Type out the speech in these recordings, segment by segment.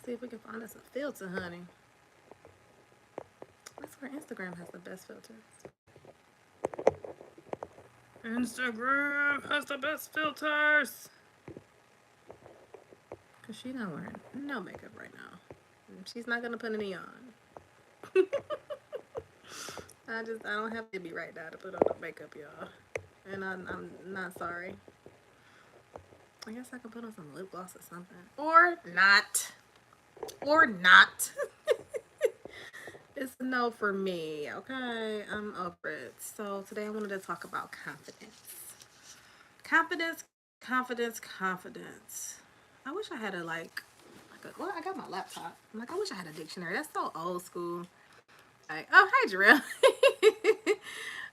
see if we can find us a filter, honey. That's where Instagram has the best filters. Instagram has the best filters. Cause she's not wearing no makeup right now. She's not gonna put any on. I don't have to be right now to put on the makeup, y'all. And I'm not sorry. I guess I could put on some lip gloss or something. Or not. Or not. It's a no for me, okay? I'm over it. So today I wanted to talk about confidence. Confidence, confidence, confidence. I wish I had well, I got my laptop. I'm like, I wish I had a dictionary. That's so old school. Like, oh, hey, Jarrell.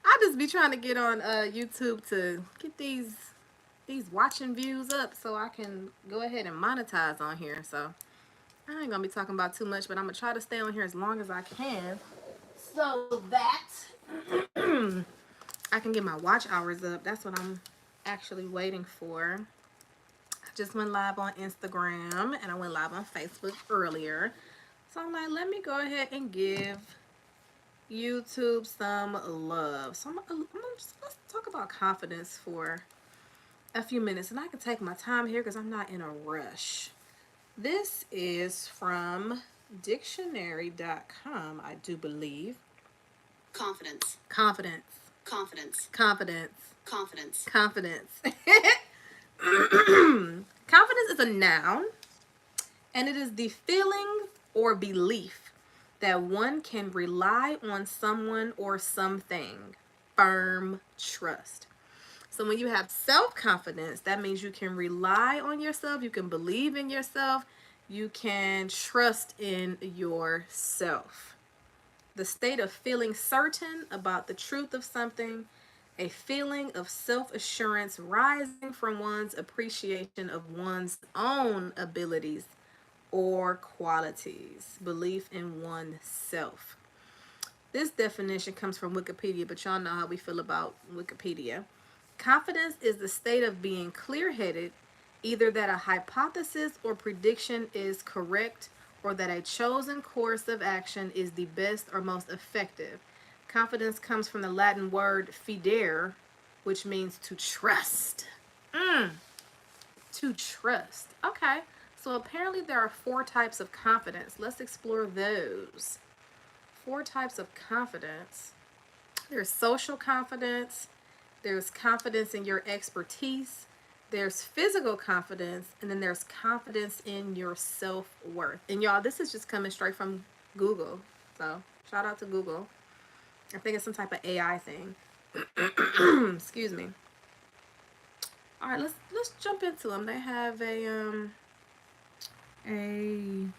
I just be trying to get on YouTube to get these watching views up so I can go ahead and monetize on here. So I ain't gonna be talking about too much, but I'm gonna try to stay on here as long as I can so that I can get my watch hours up. That's what I'm actually waiting for. I just went live on Instagram and I went live on Facebook earlier. So I'm like, let me go ahead and give YouTube some love. So let's talk about confidence for a few minutes, and I can take my time here because I'm not in a rush. This is from dictionary.com, I do believe. Confidence. Confidence. Confidence. Confidence. Confidence. Confidence. Confidence is a noun, and it is the feeling or belief that one can rely on someone or something. Firm trust. So when you have self-confidence, that means you can rely on yourself, you can believe in yourself, you can trust in yourself. The state of feeling certain about the truth of something, a feeling of self-assurance rising from one's appreciation of one's own abilities or qualities, belief in oneself. This definition comes from Wikipedia, but y'all know how we feel about Wikipedia. Confidence is the state of being clear-headed, either that a hypothesis or prediction is correct or that a chosen course of action is the best or most effective. Confidence comes from the Latin word fidere, which means to trust. To trust. Okay, so apparently there are 4 types of confidence. Let's explore those. 4 types of confidence. There's social confidence, there's confidence in your expertise, there's physical confidence, and then there's confidence in your self-worth. And y'all, this is just coming straight from Google. So shout out to Google. I think it's some type of AI thing. Excuse me. All right, let's jump into them. They have a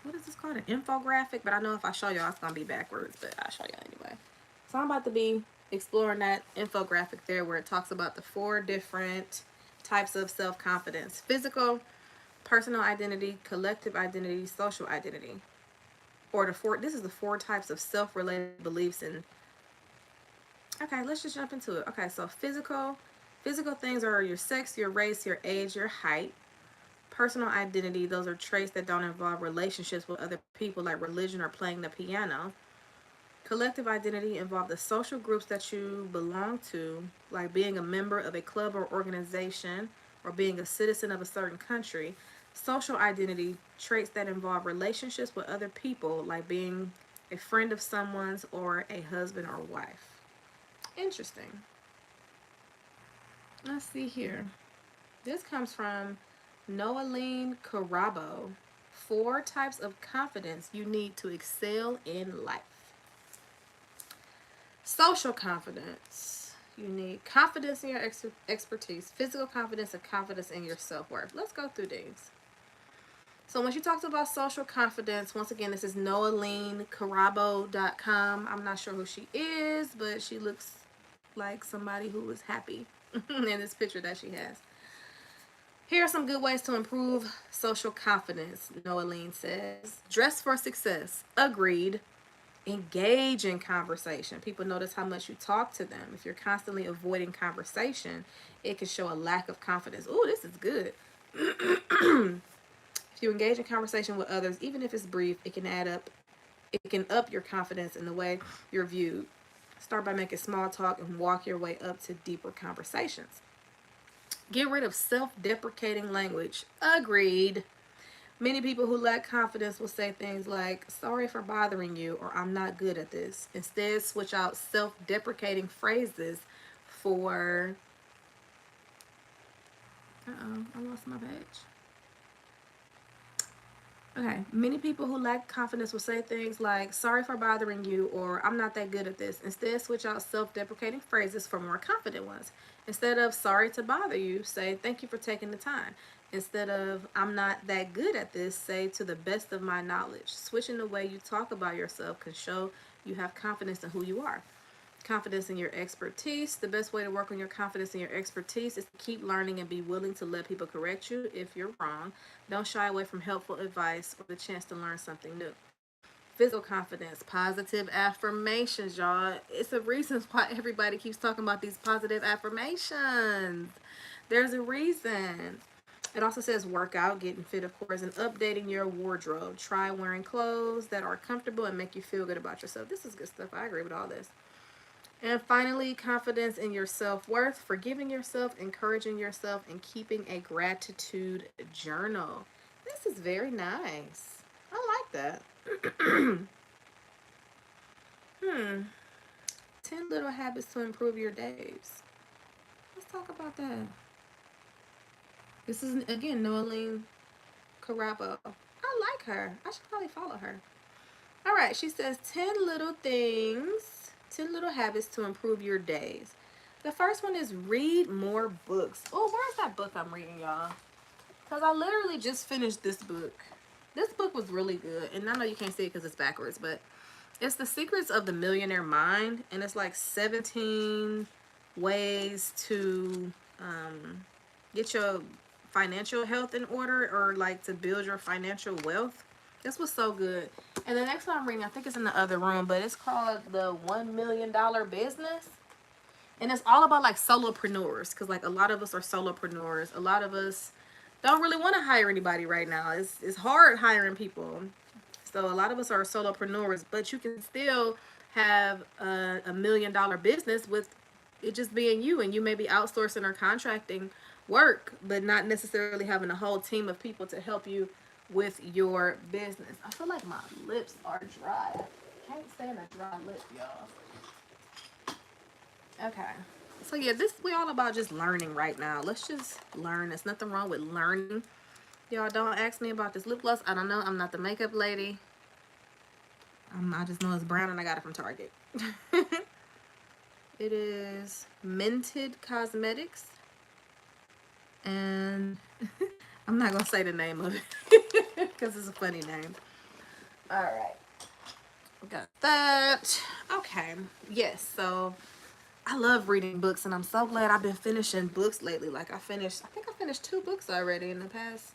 what is this called? An infographic, but I know if I show y'all it's gonna be backwards, but I'll show y'all anyway. So I'm about to be exploring that infographic there where it talks about the 4 different types of self-confidence: physical, personal identity, collective identity, social identity. Or this is the 4 types of self-related beliefs. And okay, let's just jump into it. Okay, so physical things are your sex, your race, your age, your height. Personal identity, those are traits that don't involve relationships with other people like religion or playing the piano. Collective identity involves the social groups that you belong to, like being a member of a club or organization or being a citizen of a certain country. Social identity, traits that involve relationships with other people, like being a friend of someone's or a husband or wife. Interesting. Let's see here. This comes from Noeline Carabo. 4 types of confidence you need to excel in life. Social confidence. You need confidence in your expertise, physical confidence, and confidence in your self-worth. Let's go through these. So when she talks about social confidence, once again, this is NoelineCarabo.com. I'm not sure who she is, but she looks like somebody who is happy in this picture that she has. Here are some good ways to improve social confidence, Noeline says. Dress for success. Agreed. Engage in conversation. People notice how much you talk to them. If you're constantly avoiding conversation, it can show a lack of confidence. Ooh, this is good. If you engage in conversation with others, even if it's brief, it can add up. It can up your confidence in the way you're viewed. Start by making small talk and walk your way up to deeper conversations. Get rid of self-deprecating language. Agreed. Many people who lack confidence will say things like, sorry for bothering you, or I'm not good at this. Instead, switch out self-deprecating phrases for, I lost my page. Okay, many people who lack confidence will say things like, sorry for bothering you, or I'm not that good at this. Instead, switch out self-deprecating phrases for more confident ones. Instead of sorry to bother you, say thank you for taking the time. Instead of I'm not that good at this, say to the best of my knowledge. Switching the way you talk about yourself can show you have confidence in who you are. Confidence in your expertise. The best way to work on your confidence in your expertise is to keep learning and be willing to let people correct you if you're wrong. Don't shy away from helpful advice or the chance to learn something new. Physical confidence, positive affirmations, y'all. It's a reason why everybody keeps talking about these positive affirmations. There's a reason. It also says workout, getting fit, of course, and updating your wardrobe. Try wearing clothes that are comfortable and make you feel good about yourself. This is good stuff. I agree with all this. And finally, confidence in your self-worth, forgiving yourself, encouraging yourself, and keeping a gratitude journal. This is very nice. I like that. 10 little habits to improve your days. Let's talk about that. This is, again, Noeline Carapo. I like her. I should probably follow her. All right, she says 10 little things, 10 little habits to improve your days. The first one is read more books. Oh, where's that book I'm reading, y'all? Because I literally just finished this book. This book was really good. And I know you can't see it because it's backwards, but it's The Secrets of the Millionaire Mind. And it's like 17 ways to get your financial health in order, or like to build your financial wealth. This was so good. And the next one I'm reading, I think it's in the other room, but it's called The $1 Million Business. And it's all about like solopreneurs, because like a lot of us are solopreneurs. A lot of us don't really want to hire anybody right now. It's hard hiring people. So a lot of us are solopreneurs, but you can still have a $1 million business with it just being you, and you may be outsourcing or contracting work, but not necessarily having a whole team of people to help you with your business. I feel like my lips are dry. I can't stand a dry lip, y'all. Okay. So yeah, we all about just learning right now. Let's just learn. There's nothing wrong with learning. Y'all don't ask me about this lip gloss. I don't know. I'm not the makeup lady. I just know it's brown and I got it from Target. It is Mented Cosmetics. And I'm not going to say the name of it because it's a funny name. All right. Got that. Okay. Yes. So I love reading books, and I'm so glad I've been finishing books lately. Like I think I finished 2 books already in the past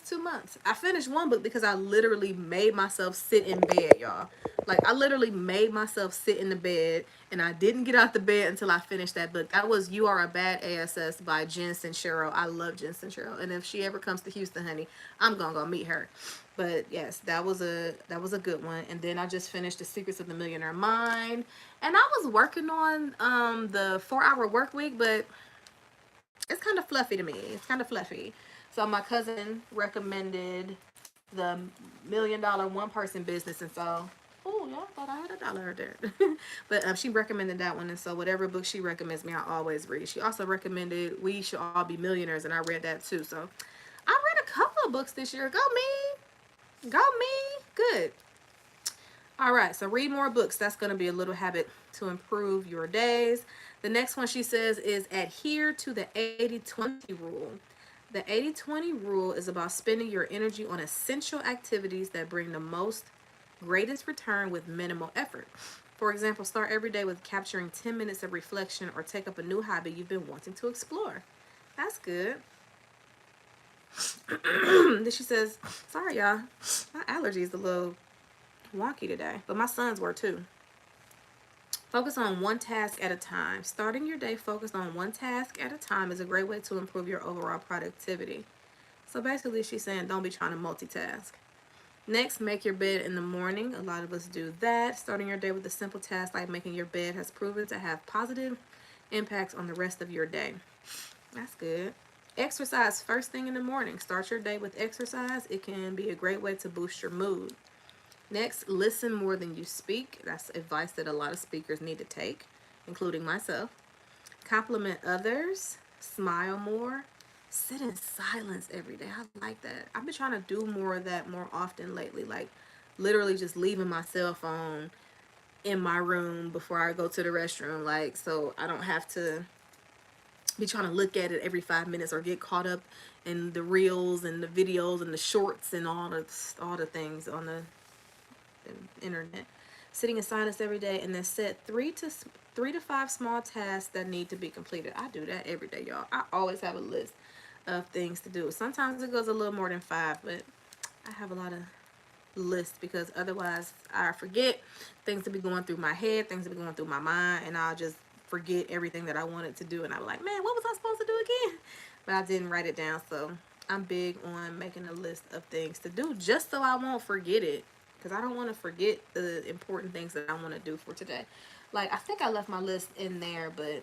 2 months. I finished one book because I literally made myself sit in bed, y'all. Like I literally made myself sit in the bed, and I didn't get out the bed until I finished that book. That was You Are a Bad ASS by Jen Sincero. I love Jen Sincero, and if she ever comes to Houston, honey, I'm gonna go meet her. But yes, that was a good one. And then I just finished The Secrets of the Millionaire Mind, and I was working on the 4-Hour Work Week, but it's kind of fluffy to me. It's kind of fluffy. So my cousin recommended the $1 Million One Person Business, and so y'all thought I had a dollar there. But she recommended that one, and so whatever book she recommends me, I always read. She also recommended We Should All Be Millionaires, and I read that too. So I read a couple of books this year. Go me, go me, good. All right, so read more books. That's going to be a little habit to improve your days. The next one she says is adhere to the 80-20 rule. The 80-20 rule is about spending your energy on essential activities that bring the greatest return with minimal effort. For example, start every day with capturing 10 minutes of reflection, or take up a new hobby you've been wanting to explore. That's good. Then she says, sorry y'all, my allergies a little wonky today, but my sons were too. Focus on one task at a time. Starting your day focused on one task at a time is a great way to improve your overall productivity. So basically she's saying don't be trying to multitask. Next, make your bed in the morning. A lot of us do that. Starting your day with a simple task like making your bed has proven to have positive impacts on the rest of your day. That's good. Exercise first thing in the morning. Start your day with exercise. It can be a great way to boost your mood. Next, listen more than you speak. That's advice that a lot of speakers need to take, including myself. Compliment others. Smile more. Sit in silence every day. I like that. I've been trying to do more of that more often lately. Like literally just leaving my cell phone in my room before I go to the restroom. Like so I don't have to be trying to look at it every 5 minutes or get caught up in the reels and the videos and the shorts and all the things on the internet. Sitting in silence every day, and then set three to five small tasks that need to be completed. I do that every day, y'all. I always have a list of things to do. Sometimes it goes a little more than 5, but I have a lot of lists because otherwise I forget things to be going through my head, things to be going through my mind, and I'll just forget everything that I wanted to do, and I'm like, man, what was I supposed to do again? But I didn't write it down. So I'm big on making a list of things to do just so I won't forget it, because I don't want to forget the important things that I want to do for today. Like I think I left my list in there, but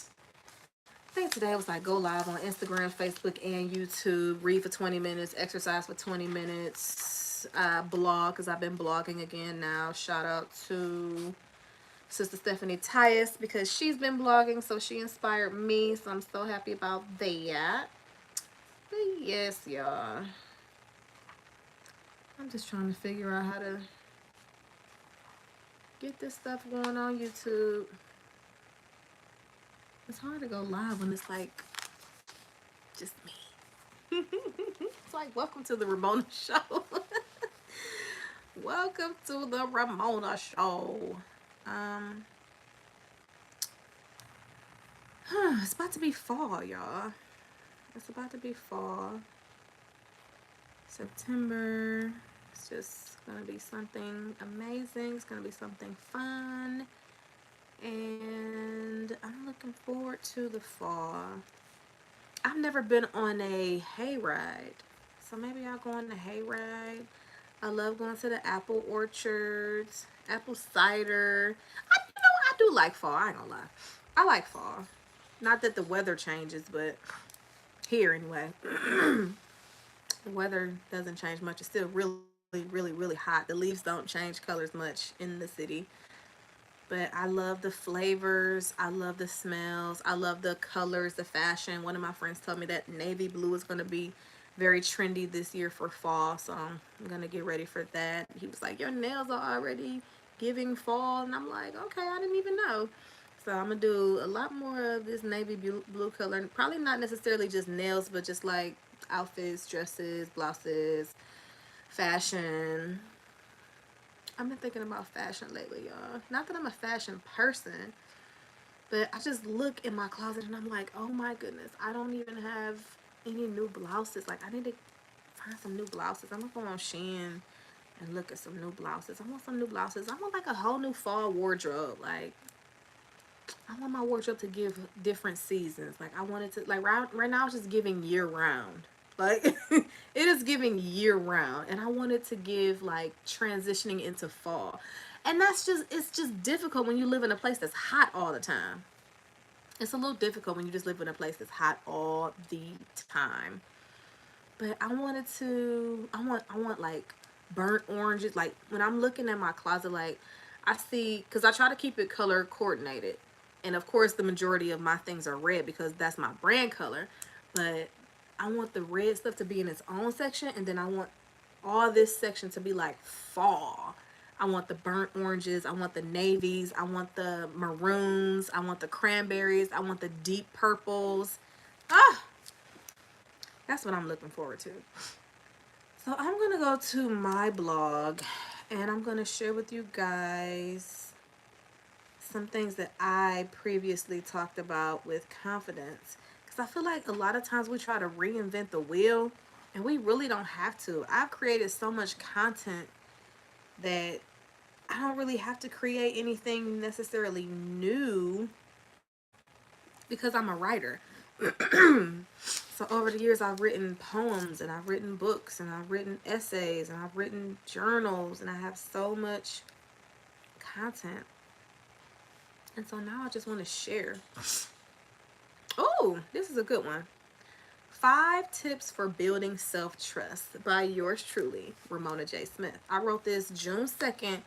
I think today was like go live on Instagram, Facebook, and YouTube, read for 20 minutes, exercise for 20 minutes, blog, because I've been blogging again now. Shout out to Sister Stephanie Tyus because she's been blogging, so she inspired me, so I'm so happy about that. But yes, y'all. I'm just trying to figure out how to get this stuff going on YouTube. It's hard to go live when it's like just me. It's like, welcome to the Ramona Show. Welcome to the Ramona Show. It's about to be fall, y'all. It's about to be fall. September. It's just gonna be something amazing. It's gonna be something fun. And I'm looking forward to the fall. I've never been on a hayride, so maybe I'll go on the hayride. I love going to the apple orchards, apple cider. I do like fall. I ain't gonna lie. I like fall. Not that the weather changes, but here anyway, the weather doesn't change much. It's still really, really, really hot. The leaves don't change colors much in the city. But I love the flavors. I love the smells. I love the colors, the fashion. One of my friends told me that navy blue is going to be very trendy this year for fall. So I'm going to get ready for that. He was like, your nails are already giving fall. And I'm like, okay, I didn't even know. So I'm going to do a lot more of this navy blue color. Probably not necessarily just nails, but just like outfits, dresses, blouses, fashion. I've been thinking about fashion lately, y'all. Not that I'm a fashion person, but I just look in my closet and I'm like, oh my goodness, I don't even have any new blouses. Like, I need to find some new blouses. I'm gonna go on Shein and look at some new blouses. I want some new blouses. I want like a whole new fall wardrobe. Like, I want my wardrobe to give different seasons. Like, I want it to, like, right now it's just giving year round. Like, it is giving year round. And I want it to give, like, transitioning into fall. And it's just difficult when you live in a place that's hot all the time. It's a little difficult when you just live in a place that's hot all the time. But I want like burnt oranges. Like when I'm looking at my closet, like I see, because I try to keep it color coordinated. And of course the majority of my things are red because that's my brand color. But I want the red stuff to be in its own section, and then I want all this section to be like fall. I want the burnt oranges, I want the navies, I want the maroons, I want the cranberries, I want the deep purples. Ah, that's what I'm looking forward to. So I'm gonna go to my blog and I'm gonna share with you guys some things that I previously talked about with confidence, because I feel like a lot of times we try to reinvent the wheel and we really don't have to. I've created so much content that I don't really have to create anything necessarily new because I'm a writer. So over the years, I've written poems and I've written books and I've written essays and I've written journals and I have so much content. And so now I just want to share. Oh, this is a good one. 5 Tips for Building Self-Trust by yours truly, Ramona J. Smith. I wrote this June 2nd,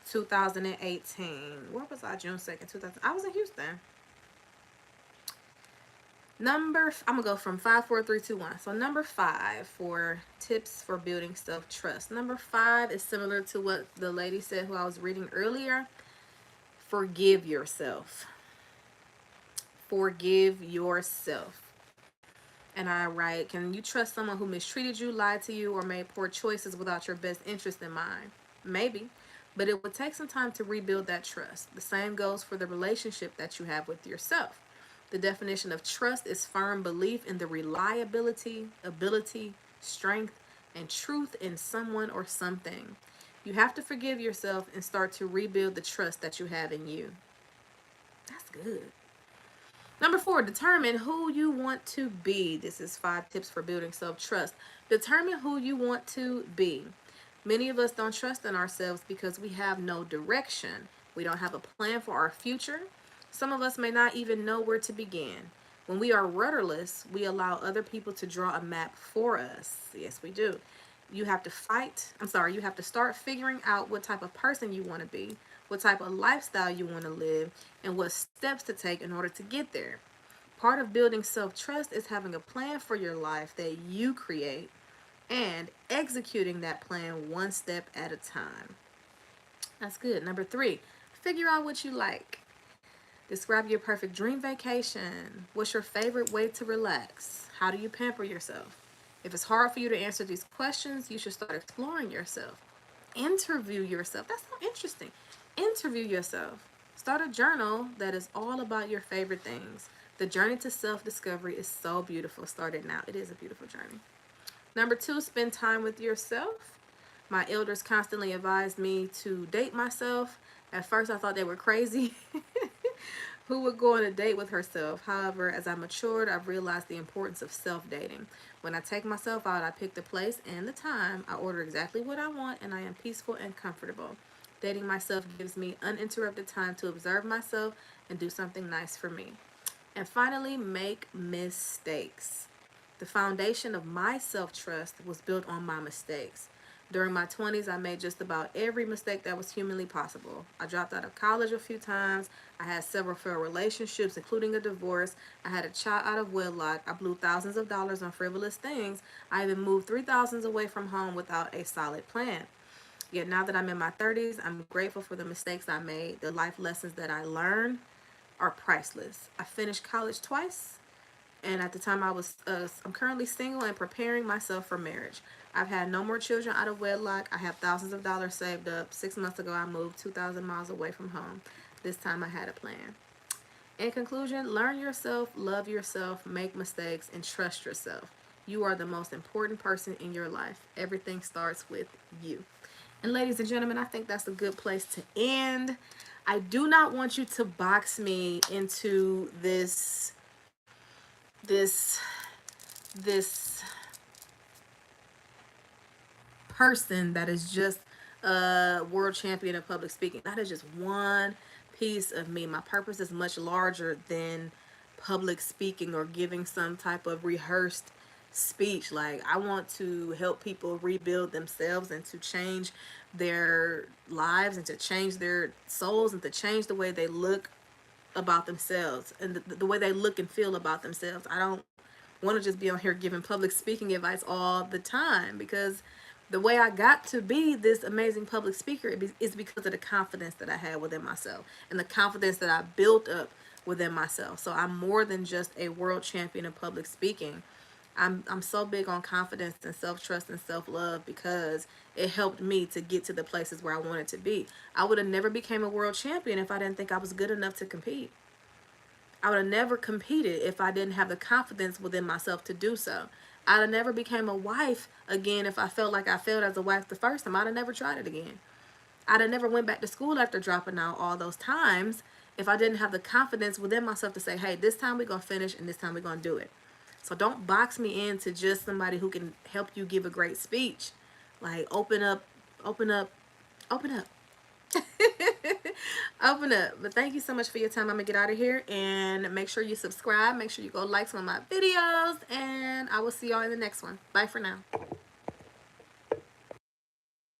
2018. Where was I June 2nd, 2000? I was in Houston. I'm going to go from 5, 4, 3, 2, 1. So number 5 for tips for building self-trust. Number 5 is similar to what the lady said who I was reading earlier. Forgive yourself. Forgive yourself. And I write, can you trust someone who mistreated you, lied to you, or made poor choices without your best interest in mind? Maybe. But it would take some time to rebuild that trust. The same goes for the relationship that you have with yourself. The definition of trust is firm belief in the reliability, ability, strength, and truth in someone or something. You have to forgive yourself and start to rebuild the trust that you have in you. That's good. Number 4, determine who you want to be. This is 5 tips for building self-trust. Determine who you want to be. Many of us don't trust in ourselves because we have no direction. We don't have a plan for our future. Some of us may not even know where to begin. When we are rudderless, we allow other people to draw a map for us. Yes, we do. You have to start figuring out what type of person you want to be, what type of lifestyle you want to live, and what steps to take in order to get there. Part of building self-trust is having a plan for your life that you create and executing that plan one step at a time. That's good. Number 3, figure out what you like. Describe your perfect dream vacation. What's your favorite way to relax? How do you pamper yourself? If it's hard for you to answer these questions, you should start exploring yourself. Interview yourself. That's so interesting. Interview yourself. Start a journal that is all about your favorite things. The journey to self-discovery is so beautiful. Start it now. It is a beautiful journey. Number 2, spend time with yourself. My elders constantly advised me to date myself. At first, I thought they were crazy. Who would go on a date with herself? However, as I matured, I've realized the importance of self-dating. When I take myself out, I pick the place and the time. I order exactly what I want, and I am peaceful and comfortable. Dating myself gives me uninterrupted time to observe myself and do something nice for me. And finally, make mistakes. The foundation of my self-trust was built on my mistakes. During my 20s, I made just about every mistake that was humanly possible. I dropped out of college a few times. I had several failed relationships, including a divorce. I had a child out of wedlock. I blew thousands of dollars on frivolous things. I even moved 3,000 away from home without a solid plan. Yet now that I'm in my 30s, I'm grateful for the mistakes I made. The life lessons that I learned are priceless. I finished college twice. And at the time I'm currently single and preparing myself for marriage. I've had no more children out of wedlock. I have thousands of dollars saved up. 6 months ago, I moved 2,000 miles away from home. This time I had a plan. In conclusion, learn yourself, love yourself, make mistakes, and trust yourself. You are the most important person in your life. Everything starts with you. And ladies and gentlemen, I think that's a good place to end. I do not want you to box me into this person that is just a world champion of public speaking. That is just one piece of me. My purpose is much larger than public speaking or giving some type of rehearsed speech. Like, I want to help people rebuild themselves and to change their lives and to change their souls and to change the way they look about themselves and the way they look and feel about themselves. I don't want to just be on here giving public speaking advice all the time, because the way I got to be this amazing public speaker is because of the confidence that I had within myself and the confidence that I built up within myself. So I'm more than just a world champion of public speaking. I'm so big on confidence and self-trust and self-love because it helped me to get to the places where I wanted to be. I would have never became a world champion if I didn't think I was good enough to compete. I would have never competed if I didn't have the confidence within myself to do so. I'd have never became a wife again if I felt like I failed as a wife the first time. I'd have never tried it again. I'd have never went back to school after dropping out all those times if I didn't have the confidence within myself to say, hey, this time we're going to finish and this time we're going to do it. So don't box me into just somebody who can help you give a great speech. Like open up, open up, open up. Open up. But thank you so much for your time. I'm gonna get out of here, and make sure you subscribe. Make sure you go like some of my videos, and I will see y'all in the next one. Bye for now.